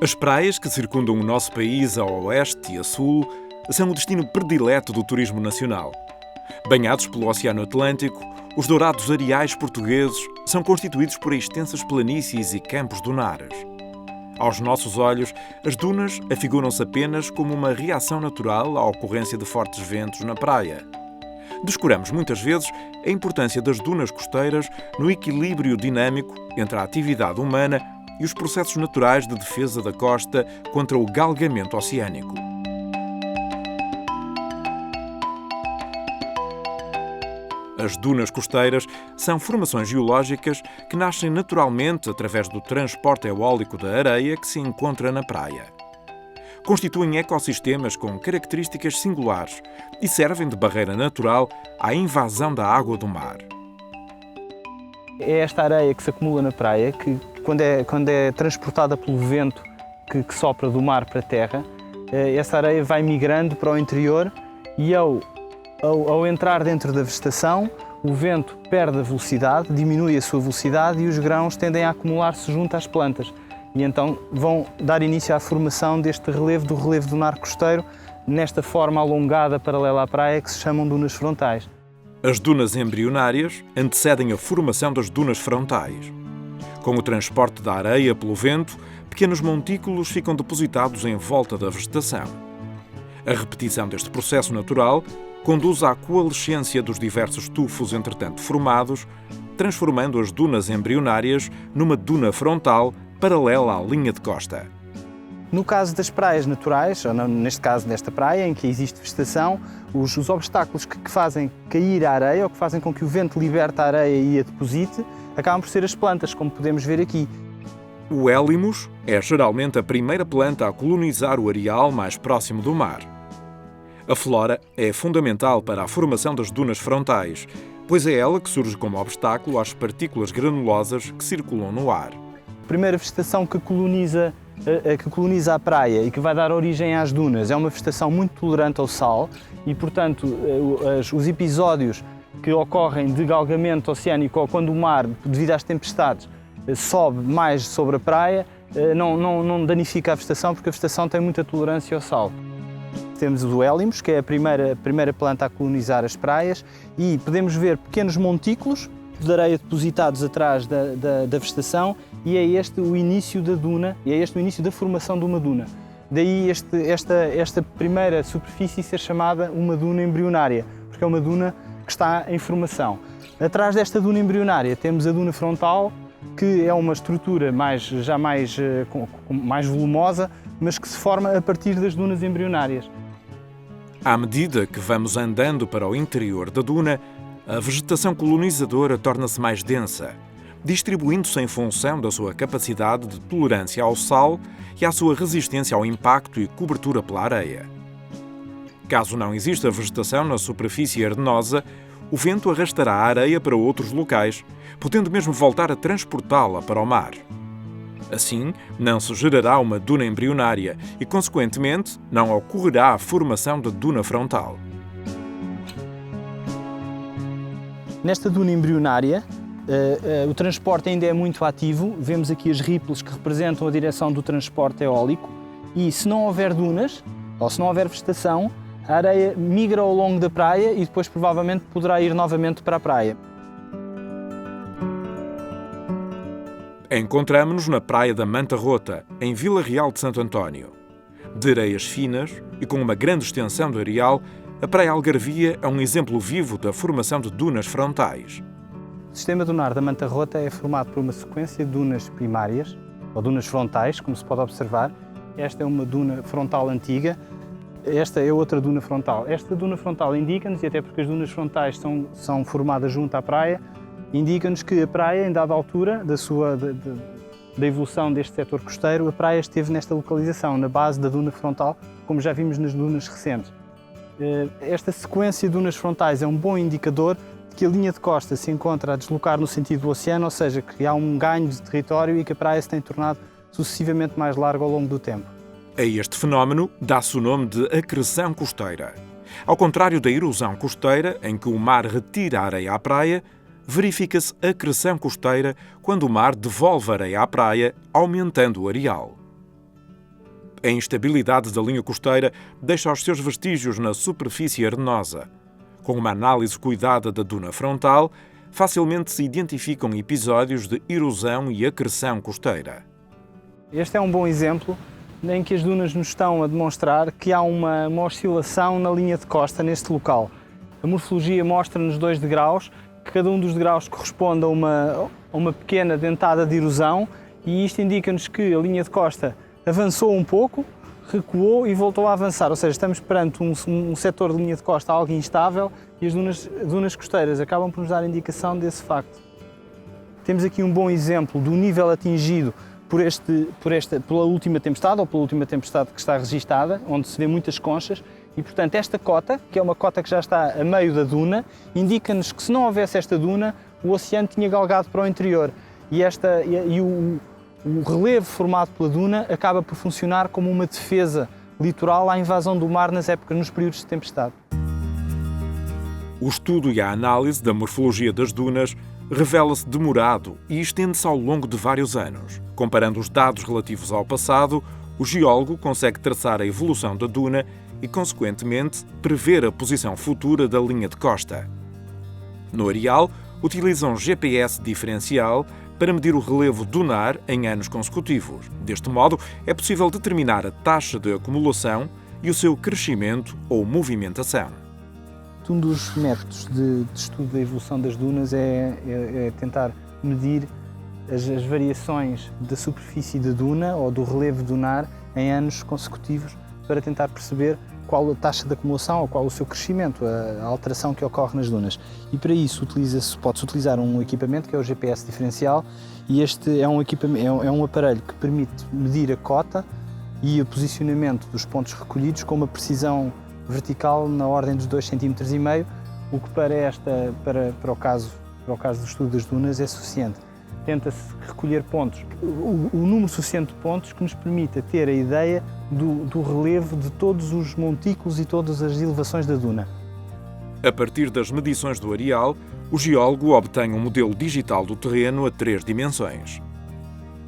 As praias que circundam o nosso país a oeste e a sul são o destino predileto do turismo nacional. Banhados pelo Oceano Atlântico, os dourados areais portugueses são constituídos por extensas planícies e campos dunares. Aos nossos olhos, as dunas afiguram-se apenas como uma reação natural à ocorrência de fortes ventos na praia. Descuramos muitas vezes a importância das dunas costeiras no equilíbrio dinâmico entre a atividade humana e os processos naturais de defesa da costa contra o galgamento oceânico. As dunas costeiras são formações geológicas que nascem naturalmente através do transporte eólico da areia que se encontra na praia. Constituem ecossistemas com características singulares e servem de barreira natural à invasão da água do mar. É esta areia que se acumula na praia que, quando é transportada pelo vento que sopra do mar para a terra, essa areia vai migrando para o interior e ao entrar dentro da vegetação, o vento perde a velocidade, diminui a sua velocidade e os grãos tendem a acumular-se junto às plantas. E então vão dar início à formação deste relevo, do relevo dunar costeiro, nesta forma alongada paralela à praia que se chamam dunas frontais. As dunas embrionárias antecedem a formação das dunas frontais. Com o transporte da areia pelo vento, pequenos montículos ficam depositados em volta da vegetação. A repetição deste processo natural conduz à coalescência dos diversos tufos entretanto formados, transformando as dunas embrionárias numa duna frontal paralela à linha de costa. No caso das praias naturais, ou neste caso desta praia, em que existe vegetação, os obstáculos que fazem cair a areia, ou que fazem com que o vento liberte a areia e a deposite, acabam por ser as plantas, como podemos ver aqui. O Hélimus é geralmente a primeira planta a colonizar o areal mais próximo do mar. A flora é fundamental para a formação das dunas frontais, pois é ela que surge como obstáculo às partículas granulosas que circulam no ar. A primeira vegetação que coloniza a praia e que vai dar origem às dunas é uma vegetação muito tolerante ao sal e, portanto, os episódios que ocorrem de galgamento oceânico ou quando o mar, devido às tempestades, sobe mais sobre a praia, não danifica a vegetação porque a vegetação tem muita tolerância ao sal. Temos o Hélimus, que é a primeira planta a colonizar as praias, e podemos ver pequenos montículos de areia depositados atrás da vegetação, e é este o início da duna, e é este o início da formação de uma duna. Daí esta primeira superfície ser chamada uma duna embrionária, porque é uma duna que está em formação. Atrás desta duna embrionária temos a duna frontal, que é uma estrutura mais volumosa, mas que se forma a partir das dunas embrionárias. À medida que vamos andando para o interior da duna, a vegetação colonizadora torna-se mais densa, distribuindo-se em função da sua capacidade de tolerância ao sal e à sua resistência ao impacto e cobertura pela areia. Caso não exista vegetação na superfície arenosa, o vento arrastará a areia para outros locais, podendo mesmo voltar a transportá-la para o mar. Assim, não se gerará uma duna embrionária e, consequentemente, não ocorrerá a formação da duna frontal. Nesta duna embrionária, o transporte ainda é muito ativo. Vemos aqui as ripples que representam a direção do transporte eólico e, se não houver dunas, ou se não houver vegetação, a areia migra ao longo da praia e depois provavelmente poderá ir novamente para a praia. Encontramo-nos na praia da Manta Rota, em Vila Real de Santo António. De areias finas e com uma grande extensão de areal, a Praia Algarvia é um exemplo vivo da formação de dunas frontais. O sistema dunar da Manta Rota é formado por uma sequência de dunas primárias, ou dunas frontais, como se pode observar. Esta é uma duna frontal antiga, esta é outra duna frontal. Esta duna frontal indica-nos, e até porque as dunas frontais são formadas junto à praia, indica-nos que a praia, em dada altura da evolução deste setor costeiro, a praia esteve nesta localização, na base da duna frontal, como já vimos nas dunas recentes. Esta sequência de dunas frontais é um bom indicador de que a linha de costa se encontra a deslocar no sentido do oceano, ou seja, que há um ganho de território e que a praia se tem tornado sucessivamente mais larga ao longo do tempo. A este fenómeno dá-se o nome de acreção costeira. Ao contrário da erosão costeira, em que o mar retira a areia à praia, verifica-se acreção costeira quando o mar devolve areia à praia, aumentando o areal. A instabilidade da linha costeira deixa os seus vestígios na superfície arenosa. Com uma análise cuidada da duna frontal, facilmente se identificam episódios de erosão e acreção costeira. Este é um bom exemplo em que as dunas nos estão a demonstrar que há uma oscilação na linha de costa neste local. A morfologia mostra-nos 2 degraus, que cada um dos degraus corresponde a uma pequena dentada de erosão, e isto indica-nos que a linha de costa avançou um pouco, recuou e voltou a avançar, ou seja, estamos perante um setor de linha de costa algo instável e as dunas costeiras acabam por nos dar indicação desse facto. Temos aqui um bom exemplo do nível atingido pela última tempestade, ou pela última tempestade que está registada, onde se vê muitas conchas, e portanto esta cota, que é uma cota que já está a meio da duna, indica-nos que se não houvesse esta duna, o oceano tinha galgado para o interior, e o relevo formado pela duna acaba por funcionar como uma defesa litoral à invasão do mar nos períodos de tempestade. O estudo e a análise da morfologia das dunas revela-se demorado e estende-se ao longo de vários anos. Comparando os dados relativos ao passado, o geólogo consegue traçar a evolução da duna e, consequentemente, prever a posição futura da linha de costa. No areal, utiliza um GPS diferencial para medir o relevo dunar em anos consecutivos. Deste modo, é possível determinar a taxa de acumulação e o seu crescimento ou movimentação. Um dos métodos de estudo da evolução das dunas é tentar medir as variações da superfície da duna ou do relevo dunar em anos consecutivos para tentar perceber qual a taxa de acumulação ou qual o seu crescimento, a alteração que ocorre nas dunas. E para isso pode-se utilizar um equipamento que é o GPS diferencial, e este é um aparelho que permite medir a cota e o posicionamento dos pontos recolhidos com uma precisão vertical na ordem dos 2,5 cm, o que para o caso do estudo das dunas é suficiente. Tenta-se recolher pontos, o número suficiente de pontos que nos permita ter a ideia do relevo de todos os montículos e todas as elevações da duna. A partir das medições do areal, o geólogo obtém um modelo digital do terreno a 3 dimensões.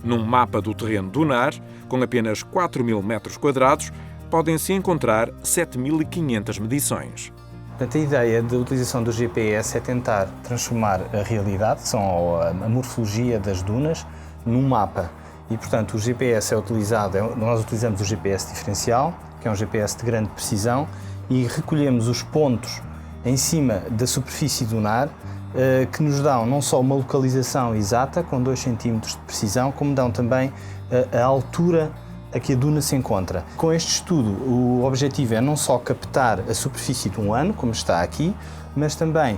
Num mapa do terreno dunar, com apenas 4.000 metros quadrados, podem-se encontrar 7.500 medições. Portanto, a ideia da utilização do GPS é tentar transformar a realidade, que são a morfologia das dunas, num mapa. E, portanto, o GPS é utilizado, nós utilizamos o GPS diferencial, que é um GPS de grande precisão, e recolhemos os pontos em cima da superfície dunar, que nos dão não só uma localização exata, com 2 cm de precisão, como dão também a altura a que a duna se encontra. Com este estudo, o objetivo é não só captar a superfície de um ano, como está aqui, mas também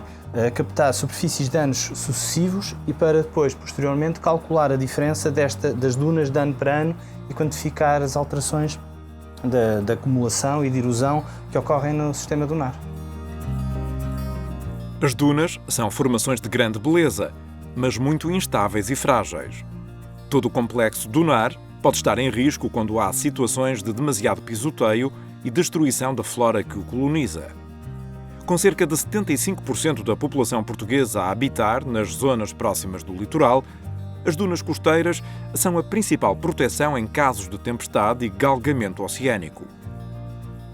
captar superfícies de anos sucessivos e para depois, posteriormente, calcular a diferença das dunas de ano para ano e quantificar as alterações da acumulação e de erosão que ocorrem no sistema dunar. As dunas são formações de grande beleza, mas muito instáveis e frágeis. Todo o complexo dunar pode estar em risco quando há situações de demasiado pisoteio e destruição da flora que o coloniza. Com cerca de 75% da população portuguesa a habitar nas zonas próximas do litoral, as dunas costeiras são a principal proteção em casos de tempestade e galgamento oceânico.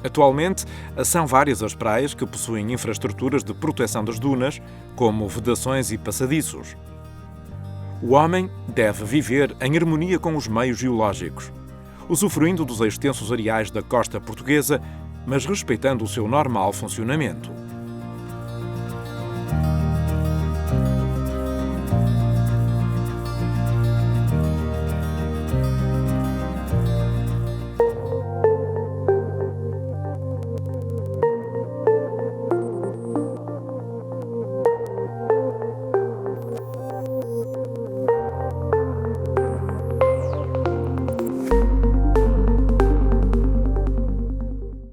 Atualmente, são várias as praias que possuem infraestruturas de proteção das dunas, como vedações e passadiços. O homem deve viver em harmonia com os meios geológicos, usufruindo dos extensos areais da costa portuguesa, mas respeitando o seu normal funcionamento.